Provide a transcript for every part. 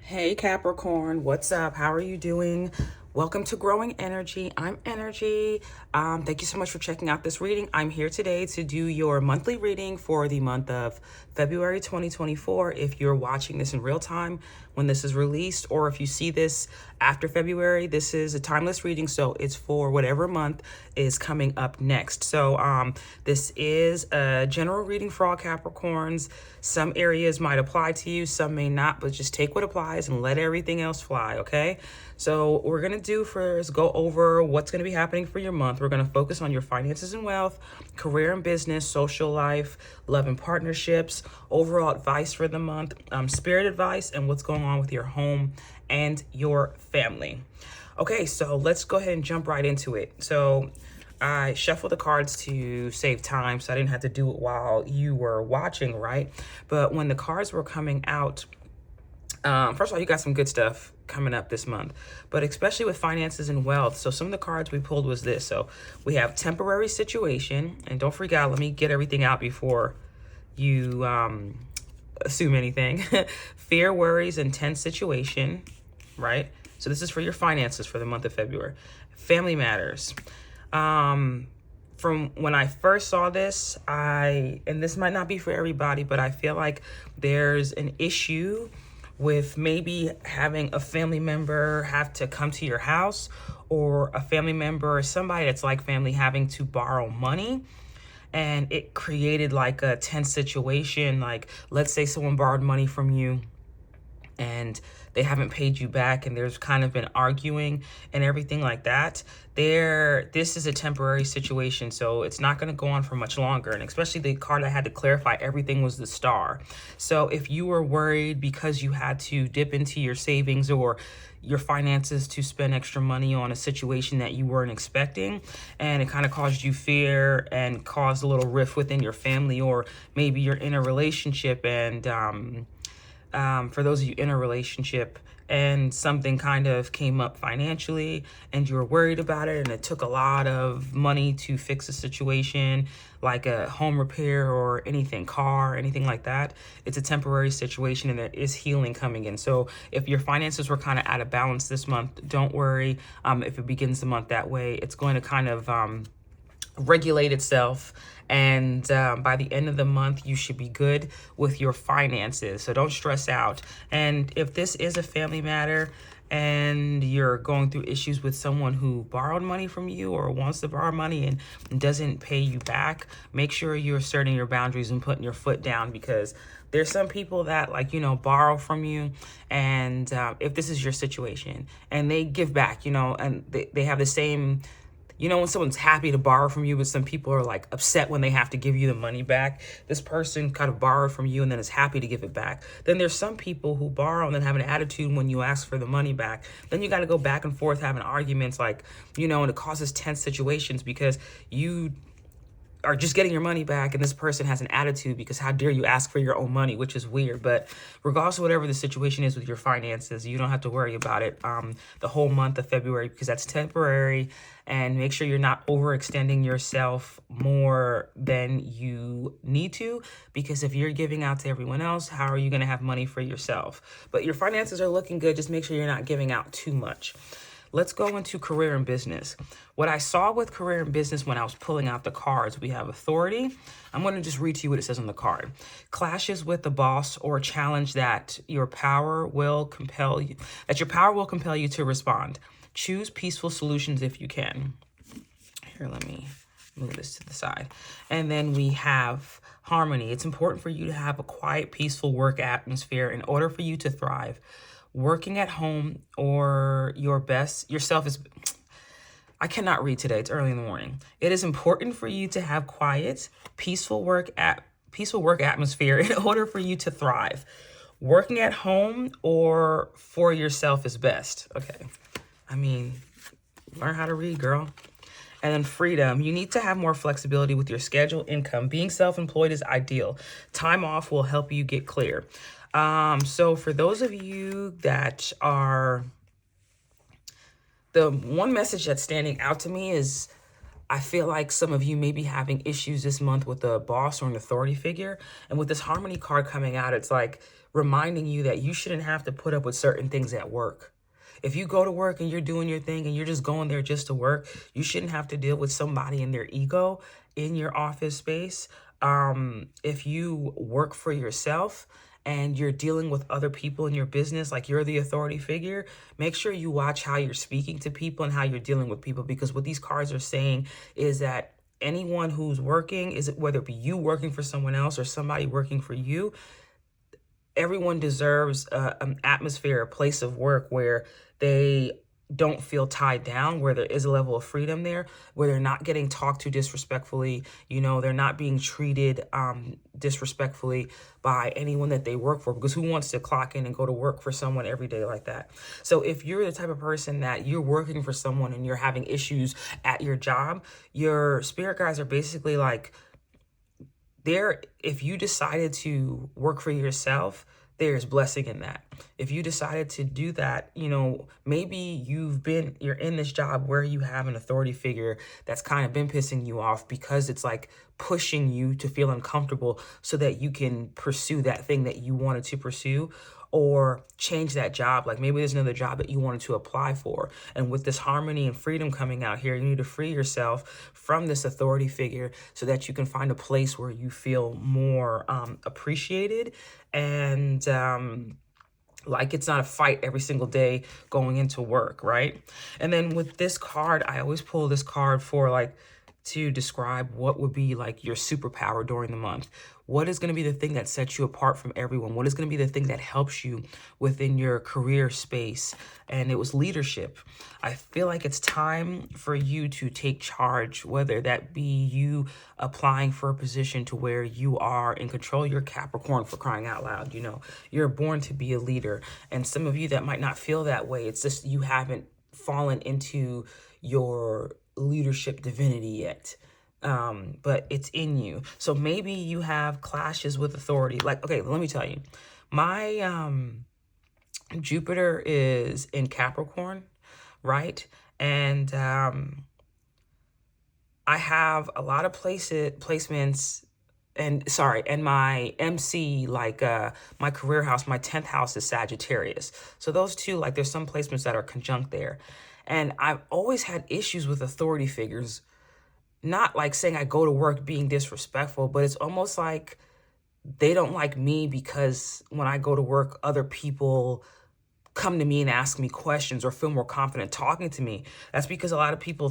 Hey Capricorn, what's up? How are you doing? Welcome to Growing Energy. I'm Energy. Thank you so much for checking out this reading. I'm here today to do your monthly reading for the month of February 2024. If you're watching this in real time when this is released, or if you see this after February, this is a timeless reading, so it's for whatever month is coming up next. So this is a general reading for all Capricorns. Some areas might apply to you, some may not, but just take what applies and let everything else fly, okay? So what we're going to do first, go over what's going to be happening for your month. We're going to focus on your finances and wealth, career and business, social life, love and partnerships, overall advice for the month, spirit advice, and what's going on with your home and your family. Okay, so let's go ahead and jump right into it. So I shuffled the cards to save time, so I didn't have to do it while you were watching, right? But when the cards were coming out, first of all, you got some good stuff coming up this month, but especially with finances and wealth. So some of the cards we pulled was this. So we have temporary situation, and don't freak out. Let me get everything out before you assume anything. Fear, worries, and tense situation, right? So this is for your finances for the month of February. Family matters. From when I first saw this, and this might not be for everybody, but I feel like there's an issue with maybe having a family member have to come to your house, or a family member or somebody that's like family having to borrow money. And it created like a tense situation. Like, let's say someone borrowed money from you and they haven't paid you back, and there's kind of been arguing and everything like that. This is a temporary situation, so it's not going to go on for much longer. And especially the card I had to clarify everything was the Star. So if you were worried because you had to dip into your savings or your finances to spend extra money on a situation that you weren't expecting, and it kind of caused you fear and caused a little rift within your family, or maybe you're in a relationship and for those of you in a relationship and something kind of came up financially and you were worried about it, and it took a lot of money to fix a situation like a home repair or anything like that, it's a temporary situation and there is healing coming in. So if your finances were kind of out of balance this month, don't worry. If it begins the month that way, it's going to kind of regulate itself, and by the end of the month you should be good with your finances, so don't stress out. And if this is a family matter and you're going through issues with someone who borrowed money from you or wants to borrow money and doesn't pay you back, make sure you're asserting your boundaries and putting your foot down, because there's some people that borrow from you, and if this is your situation and they give back, and they have the same, when someone's happy to borrow from you, but some people are like upset when they have to give you the money back. This person kind of borrowed from you and then is happy to give it back. Then there's some people who borrow and then have an attitude when you ask for the money back. Then you got to go back and forth having arguments, and it causes tense situations because you are just getting your money back and this person has an attitude because how dare you ask for your own money, which is weird. But regardless of whatever the situation is with your finances, you don't have to worry about it the whole month of February, because that's temporary. And make sure you're not overextending yourself more than you need to, because if you're giving out to everyone else, how are you going to have money for yourself? But your finances are looking good. Just make sure you're not giving out too much. Let's go into career and business. What I saw with career and business when I was pulling out the cards, we have authority. I'm going to just read to you what it says on the card. Clashes with the boss or a challenge that your power will compel you to respond. Choose peaceful solutions if you can. Here, let me move this to the side. And then we have harmony. It's important for you to have a quiet, peaceful work atmosphere in order for you to thrive. Working at home or yourself is, I cannot read today. It's early in the morning. It is important for you to have quiet, peaceful work atmosphere in order for you to thrive. Working at home or for yourself is best. Okay. Learn how to read, girl. And then freedom. You need to have more flexibility with your schedule, income. Being self-employed is ideal. Time off will help you get clear. So for those of you that are, the one message that's standing out to me is I feel like some of you may be having issues this month with a boss or an authority figure. And with this harmony card coming out, it's like reminding you that you shouldn't have to put up with certain things at work. If you go to work and you're doing your thing and you're just going there just to work, you shouldn't have to deal with somebody and their ego in your office space. If you work for yourself and you're dealing with other people in your business, like you're the authority figure, make sure you watch how you're speaking to people and how you're dealing with people, because what these cards are saying is that anyone who's working, is it whether it be you working for someone else or somebody working for you, everyone deserves an atmosphere, a place of work where they don't feel tied down, where there is a level of freedom there, where they're not getting talked to disrespectfully, they're not being treated disrespectfully by anyone that they work for, because who wants to clock in and go to work for someone every day like that? So if you're the type of person that you're working for someone and you're having issues at your job, your spirit guides are basically like, if you decided to work for yourself, there's blessing in that. If you decided to do that, maybe you're in this job where you have an authority figure that's kind of been pissing you off because it's like pushing you to feel uncomfortable so that you can pursue that thing that you wanted to pursue, or change that job. Like maybe there's another job that you wanted to apply for. And with this harmony and freedom coming out here, you need to free yourself from this authority figure so that you can find a place where you feel more appreciated and like it's not a fight every single day going into work, right? And then with this card, I always pull this card for to describe what would be like your superpower during the month. What is going to be the thing that sets you apart from everyone? What is going to be the thing that helps you within your career space? And it was leadership. I feel like it's time for you to take charge, whether that be you applying for a position to where you are in control. You're Capricorn, for crying out loud. You're born to be a leader. And some of you that might not feel that way, it's just you haven't fallen into your leadership divinity yet. But it's in you. So maybe you have clashes with authority. Like, okay, let me tell you, my Jupiter is in Capricorn, right? And I have a lot of placements, and my MC, my career house, my 10th house is Sagittarius. So those two, there's some placements that are conjunct there. And I've always had issues with authority figures. Not like saying I go to work being disrespectful, but it's almost like they don't like me because when I go to work, other people come to me and ask me questions or feel more confident talking to me. That's because some people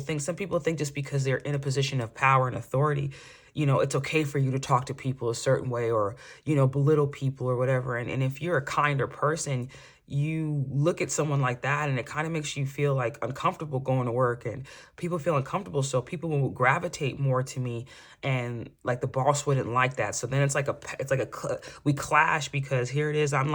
think just because they're in a position of power and authority, it's okay for you to talk to people a certain way or, belittle people or whatever. And if you're a kinder person, you look at someone like that and it kind of makes you feel uncomfortable going to work, and people feel uncomfortable. So people will gravitate more to me, and the boss wouldn't like that. So then we clash, because here it is. I'm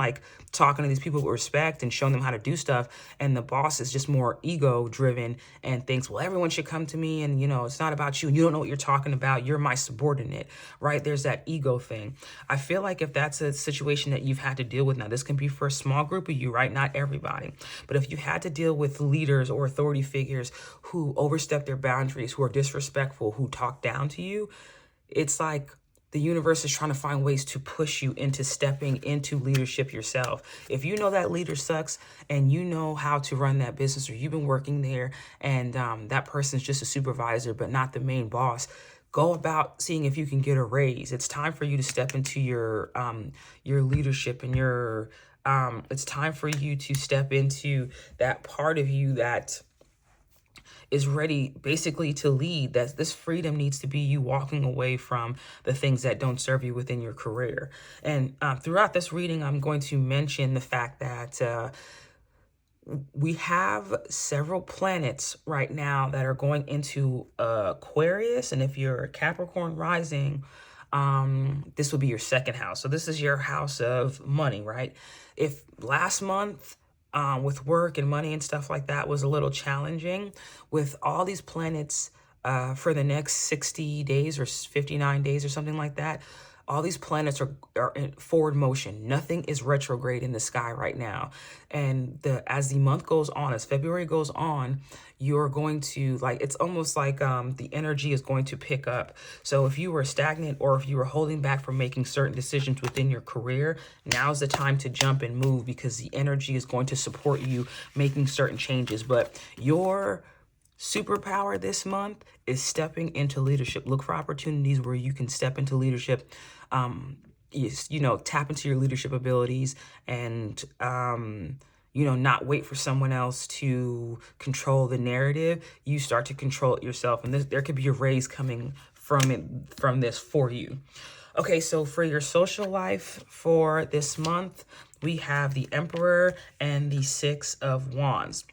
talking to these people with respect and showing them how to do stuff. And the boss is just more ego driven and thinks, well, everyone should come to me. And, it's not about you. And you don't know what you're talking about. You're my subordinate, right? There's that ego thing. I feel like if that's a situation that you've had to deal with, now this can be for a small group of you, right? Not everybody. But if you had to deal with leaders or authority figures who overstep their boundaries, who are disrespectful, who talk down to you, it's like the universe is trying to find ways to push you into stepping into leadership yourself. If you know that leader sucks and you know how to run that business, or you've been working there and that person's just a supervisor but not the main boss, go about seeing if you can get a raise. It's time for you to step into your leadership and it's time for you to step into that part of you that is ready basically to lead. That this freedom needs to be you walking away from the things that don't serve you within your career. And throughout this reading, I'm going to mention the fact that we have several planets right now that are going into Aquarius. And if you're a Capricorn rising, this will be your second house. So this is your house of money, right? If last month with work and money and stuff like that was a little challenging, with all these planets for the next 60 days or 59 days or something like that, All these planets are in forward motion. Nothing is retrograde in the sky right now. And as the month goes on, as February goes on, you're going to, like, it's almost like the energy is going to pick up. So if you were stagnant or if you were holding back from making certain decisions within your career, now's the time to jump and move, because the energy is going to support you making certain changes. But your superpower this month is stepping into leadership. Look for opportunities where you can step into leadership. Tap into your leadership abilities, and not wait for someone else to control the narrative. You start to control it yourself, and there could be a raise coming from this for you. Okay, so for your social life for this month, we have the Emperor and the Six of Wands.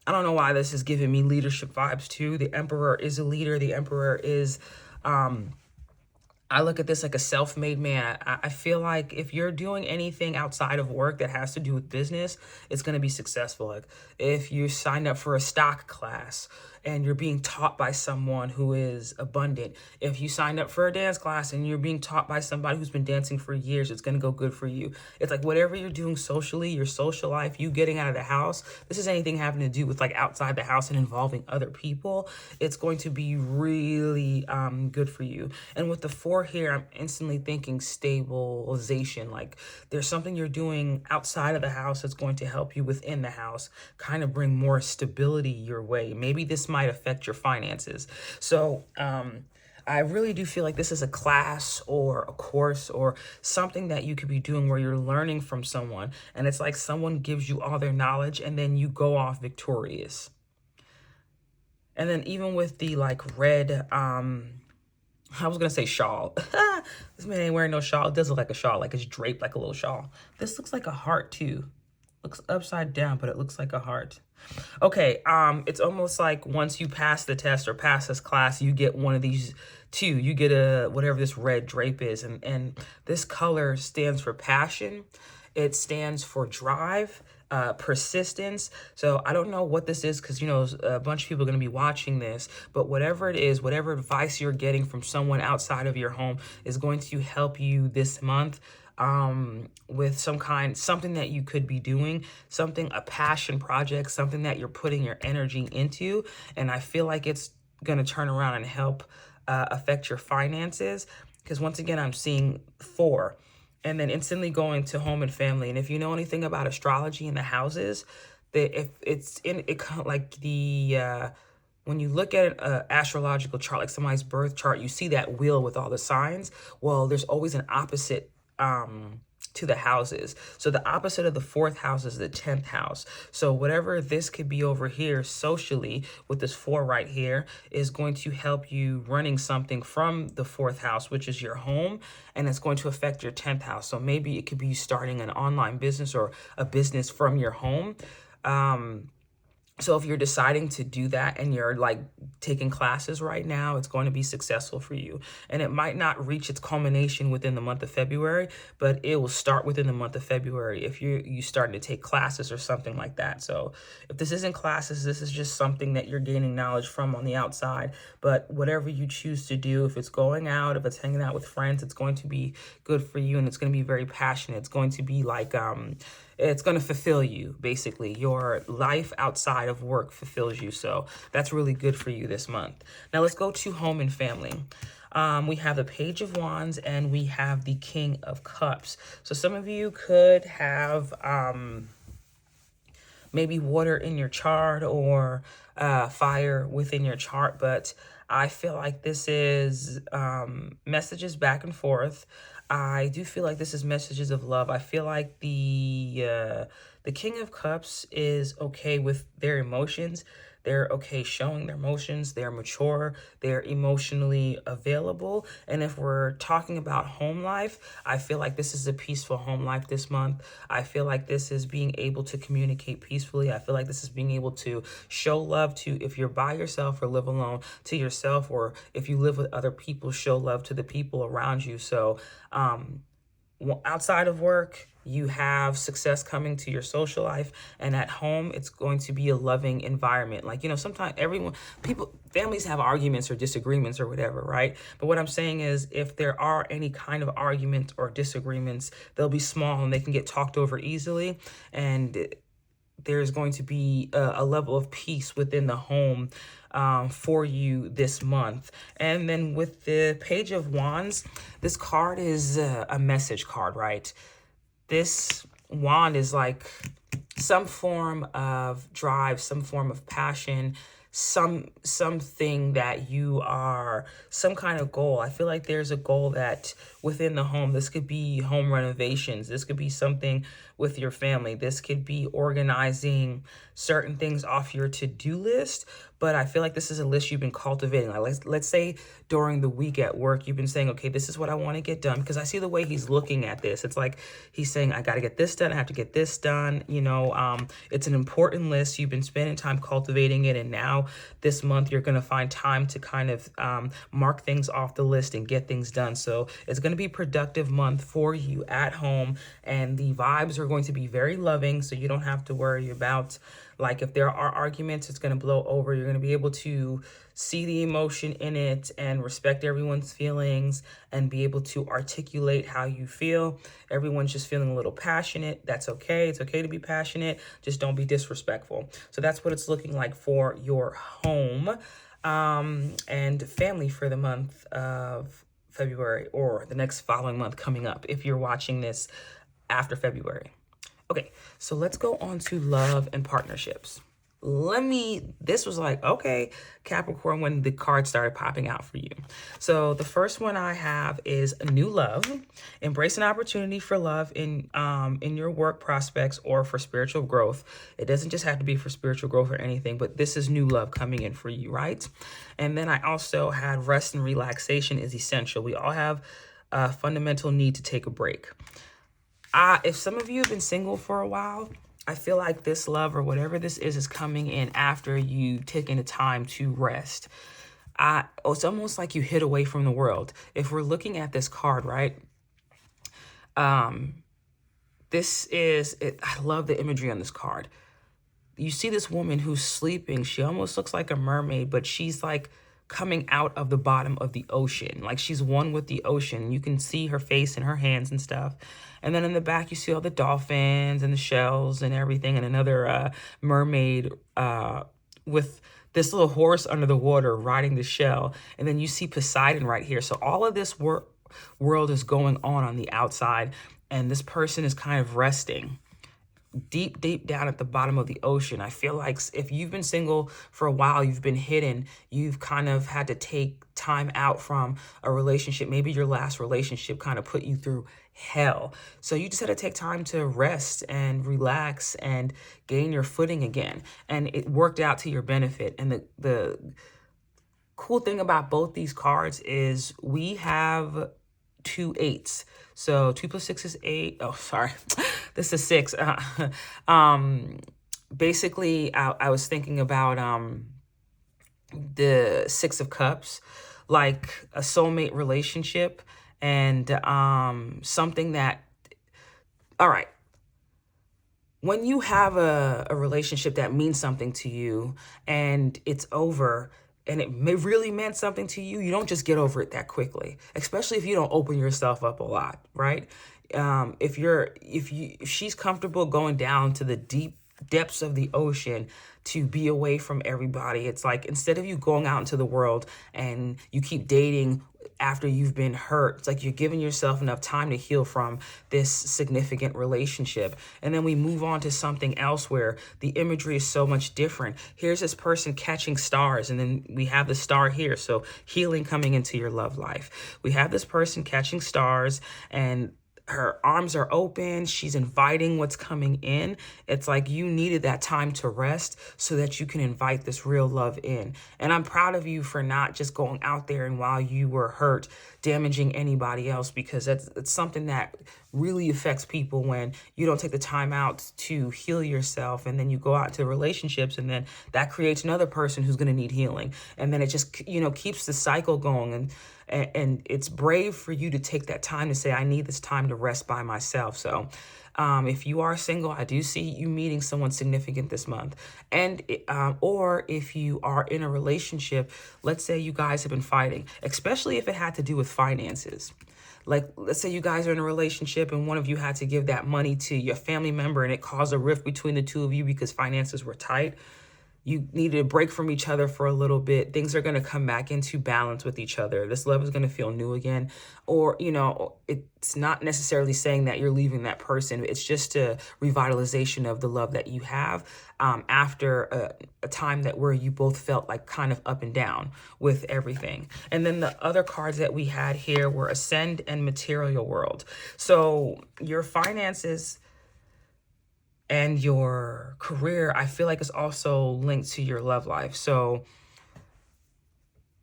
I don't know why this is giving me leadership vibes too. The Emperor is a leader. The Emperor is, I look at this like a self-made man. I feel like if you're doing anything outside of work that has to do with business, it's going to be successful. Like if you signed up for a stock class and you're being taught by someone who is abundant. If you signed up for a dance class and you're being taught by somebody who's been dancing for years, it's going to go good for you. It's like whatever you're doing socially, your social life, you getting out of the house, this is anything having to do with like outside the house and involving other people, it's going to be really good for you. And with the 4 here, I'm instantly thinking stabilization. Like there's something you're doing outside of the house that's going to help you within the house, kind of bring more stability your way. Maybe this might affect your finances. So I really do feel like this is a class or a course or something that you could be doing where you're learning from someone, and it's like someone gives you all their knowledge and then you go off victorious. And then even with the like red, I was going to say shawl. This man ain't wearing no shawl. It does look like a shawl, like it's draped like a little shawl. This looks like a heart too. Looks upside down, but it looks like a heart. Okay, it's almost like once you pass the test or pass this class, you get one of these two. You get a whatever this red drape is, and this color stands for passion. It stands for drive, persistence. So I don't know what this is because, a bunch of people are going to be watching this, but whatever it is, whatever advice you're getting from someone outside of your home is going to help you this month with something that you could be doing, a passion project, something that you're putting your energy into. And I feel like it's going to turn around and help affect your finances. Because once again, I'm seeing 4 and then instantly going to home and family. And if you know anything about astrology and the houses, that if it's in it, like the, when you look at an astrological chart, like somebody's birth chart, you see that wheel with all the signs. Well, there's always an opposite to the houses. So the opposite of the 4th house is the 10th house. So whatever this could be over here socially with this 4 right here is going to help you running something from the 4th house, which is your home, and it's going to affect your 10th house. So maybe it could be starting an online business or a business from your home. So if you're deciding to do that and you're like taking classes right now, it's going to be successful for you. And it might not reach its culmination within the month of February, but it will start within the month of February if you starting to take classes or something like that. So if this isn't classes, this is just something that you're gaining knowledge from on the outside. But whatever you choose to do, if it's going out, if it's hanging out with friends, it's going to be good for you, and it's going to be very passionate. It's going to be like it's going to fulfill you, basically. Your life outside of work fulfills you. So that's really good for you this month. Now let's go to home and family. We have the Page of Wands and we have the King of Cups. So some of you could have maybe water in your chart or fire within your chart, but I feel like this is messages back and forth. I do feel like this is messages of love. I feel like the King of Cups is okay with their emotions. They're okay showing their emotions. They're mature. They're emotionally available. And if we're talking about home life, I feel like this is a peaceful home life this month. I feel like this is being able to communicate peacefully. I feel like this is being able to show love to, if you're by yourself or live alone, to yourself, or if you live with other people, show love to the people around you. So outside of work, You have success coming to your social life, and at home, it's going to be a loving environment. Like, sometimes families have arguments or disagreements or whatever, right? But what I'm saying is, if there are any kind of arguments or disagreements, they'll be small and they can get talked over easily. And there's going to be a level of peace within the home for you this month. And then with the Page of Wands, this card is a message card, right? This wand is like some form of drive, some form of passion, something that you are, some kind of goal. I feel like there's a goal that within the home, this could be home renovations. This could be something with your family. This could be organizing certain things off your to-do list. But I feel like this is a list you've been cultivating. Like let's say during the week at work, you've been saying, okay, this is what I want to get done. Because I see the way he's looking at this. It's like he's saying, I got to get this done. I have to get this done. It's an important list. You've been spending time cultivating it. And now this month, you're going to find time to kind of mark things off the list and get things done. So it's going to be a productive month for you at home. And the vibes are going to be very loving. So you don't have to worry about, like, if there are arguments, it's going to blow over. You're going to be able to see the emotion in it and respect everyone's feelings and be able to articulate how you feel. Everyone's just feeling a little passionate. That's okay. It's okay to be passionate. Just don't be disrespectful. So that's what it's looking like for your home and family for the month of February, or the next following month coming up if you're watching this after February. So let's go on to love and partnerships. This was like, okay, Capricorn, when the cards started popping out for you. So the first one I have is new love. Embrace an opportunity for love in your work prospects or for spiritual growth. It doesn't just have to be for spiritual growth or anything, but this is new love coming in for you, right? And then I also had rest and relaxation is essential. We all have a fundamental need to take a break. If some of you have been single for a while, I feel like this love or whatever this is coming in after you taking the time to rest. It's almost like you hid away from the world. If we're looking at this card, right? This is it. I love the imagery on this card. You see this woman who's sleeping. She almost looks like a mermaid, but she's like coming out of the bottom of the ocean. Like she's one with the ocean. You can see her face and her hands and stuff. And then in the back, you see all the dolphins and the shells and everything. And another mermaid with this little horse under the water riding the shell. And then you see Poseidon right here. So all of this world is going on the outside. And this person is kind of resting deep down at the bottom of the ocean. I feel like if you've been single for a while, you've been hidden, you've kind of had to take time out from a relationship. Maybe your last relationship kind of put you through hell. So you just had to take time to rest and relax and gain your footing again. And it worked out to your benefit. And the cool thing about both these cards is we have 2 8s. So 2 + 6 is 8. Oh, sorry. This is 6. Basically, I was thinking about the 6 of Cups, like a soulmate relationship and something that, all right. When you have a relationship that means something to you and it's over, and it really meant something to you, you don't just get over it that quickly, especially if you don't open yourself up a lot, right? If she's comfortable going down to the deep depths of the ocean to be away from everybody, it's like instead of you going out into the world and you keep dating after you've been hurt, it's like you're giving yourself enough time to heal from this significant relationship. And then we move on to something else where the imagery is so much different. Here's this person catching stars, and then we have the star here. So healing coming into your love life. We have this person catching stars and her arms are open. She's inviting what's coming in. It's like you needed that time to rest so that you can invite this real love in. And I'm proud of you for not just going out there and while you were hurt, damaging anybody else, because it's something that really affects people when you don't take the time out to heal yourself. And then you go out into relationships and then that creates another person who's going to need healing. And then it just, keeps the cycle going. And And it's brave for you to take that time to say, I need this time to rest by myself. So if you are single, I do see you meeting someone significant this month. And or if you are in a relationship, let's say you guys have been fighting, especially if it had to do with finances. Like, let's say you guys are in a relationship and one of you had to give that money to your family member and it caused a rift between the two of you because finances were tight. You needed a break from each other for a little bit. Things are going to come back into balance with each other. This love is going to feel new again. Or, it's not necessarily saying that you're leaving that person. It's just a revitalization of the love that you have after a time where you both felt like kind of up and down with everything. And then the other cards that we had here were Ascend and Material World. So your finances and your career, I feel like, is also linked to your love life. So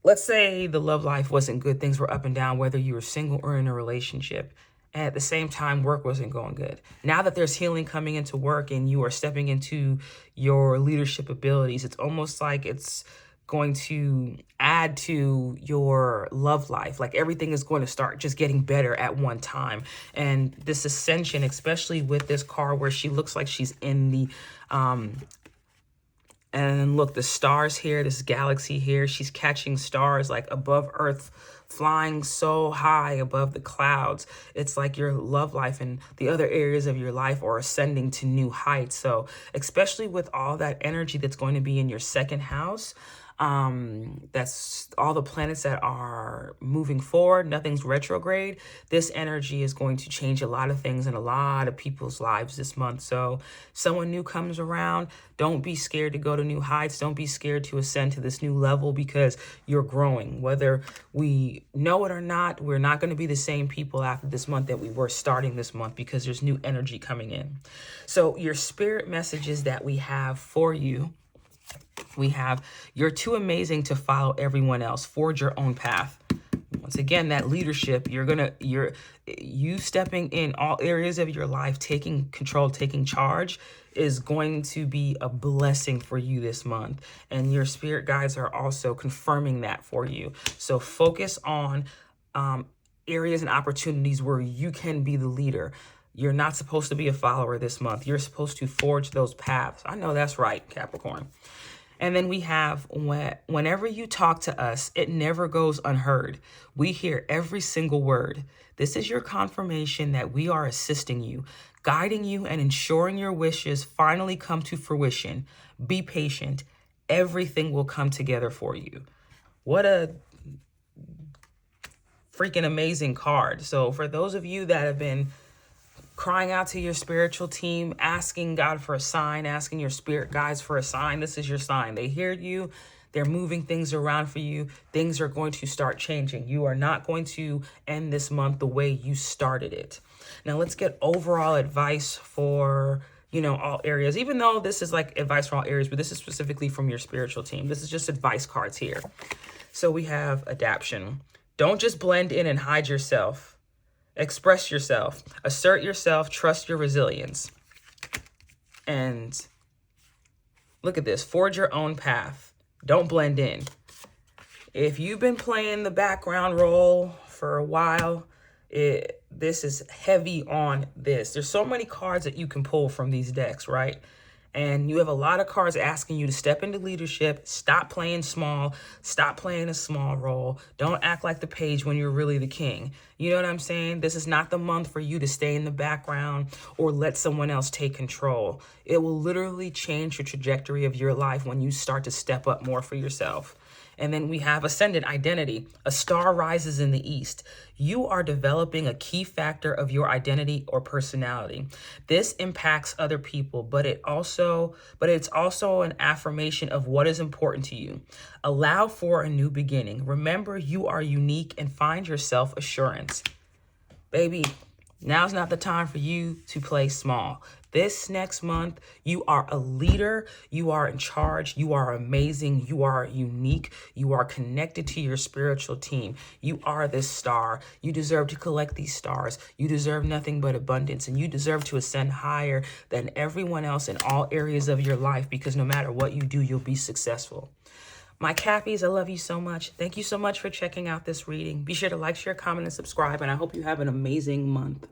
let's say the love life wasn't good. Things were up and down, whether you were single or in a relationship. And at the same time, work wasn't going good. Now that there's healing coming into work and you are stepping into your leadership abilities, it's almost like it's going to add to your love life. Like everything is going to start just getting better at one time. And this ascension, especially with this card where she looks like she's in the, and look, the stars here, this galaxy here, she's catching stars like above Earth, flying so high above the clouds. It's like your love life and the other areas of your life are ascending to new heights. So especially with all that energy that's going to be in your second house, that's all the planets that are moving forward. Nothing's retrograde. This energy is going to change a lot of things in a lot of people's lives this month. So someone new comes around. Don't be scared to go to new heights. Don't be scared to ascend to this new level because you're growing. Whether we know it or not, we're not going to be the same people after this month that we were starting this month because there's new energy coming in. So your spirit messages that we have for you, we have, you're too amazing to follow everyone else. Forge your own path. Once again, that leadership, you stepping in all areas of your life, taking control, taking charge is going to be a blessing for you this month. And your spirit guides are also confirming that for you. So focus on areas and opportunities where you can be the leader. You're not supposed to be a follower this month. You're supposed to forge those paths. I know that's right, Capricorn. And then we have, whenever you talk to us, it never goes unheard. We hear every single word. This is your confirmation that we are assisting you, guiding you, and ensuring your wishes finally come to fruition. Be patient. Everything will come together for you. What a freaking amazing card. So for those of you that have been crying out to your spiritual team, asking God for a sign, asking your spirit guides for a sign, this is your sign. They hear you. They're moving things around for you. Things are going to start changing. You are not going to end this month the way you started it. Now let's get overall advice for, all areas, even though this is like advice for all areas, but this is specifically from your spiritual team. This is just advice cards here. So we have adaptation. Don't just blend in and hide yourself. Express yourself, assert yourself, trust your resilience. And look at this, forge your own path. Don't blend in. If you've been playing the background role for a while, this is heavy on this. There's so many cards that you can pull from these decks, right? And you have a lot of cards asking you to step into leadership, stop playing small, stop playing a small role. Don't act like the page when you're really the king. You know what I'm saying? This is not the month for you to stay in the background or let someone else take control. It will literally change your trajectory of your life when you start to step up more for yourself. And then we have ascendant identity. A star rises in the east. You are developing a key factor of your identity or personality. This impacts other people, but it's also an affirmation of what is important to you. Allow for a new beginning. Remember, you are unique and find your self-assurance. Baby, now's not the time for you to play small. This next month, you are a leader, you are in charge, you are amazing, you are unique, you are connected to your spiritual team. You are this star. You deserve to collect these stars. You deserve nothing but abundance, and you deserve to ascend higher than everyone else in all areas of your life, because no matter what you do, you'll be successful. My Cappies, I love you so much. Thank you so much for checking out this reading. Be sure to like, share, comment, and subscribe, and I hope you have an amazing month.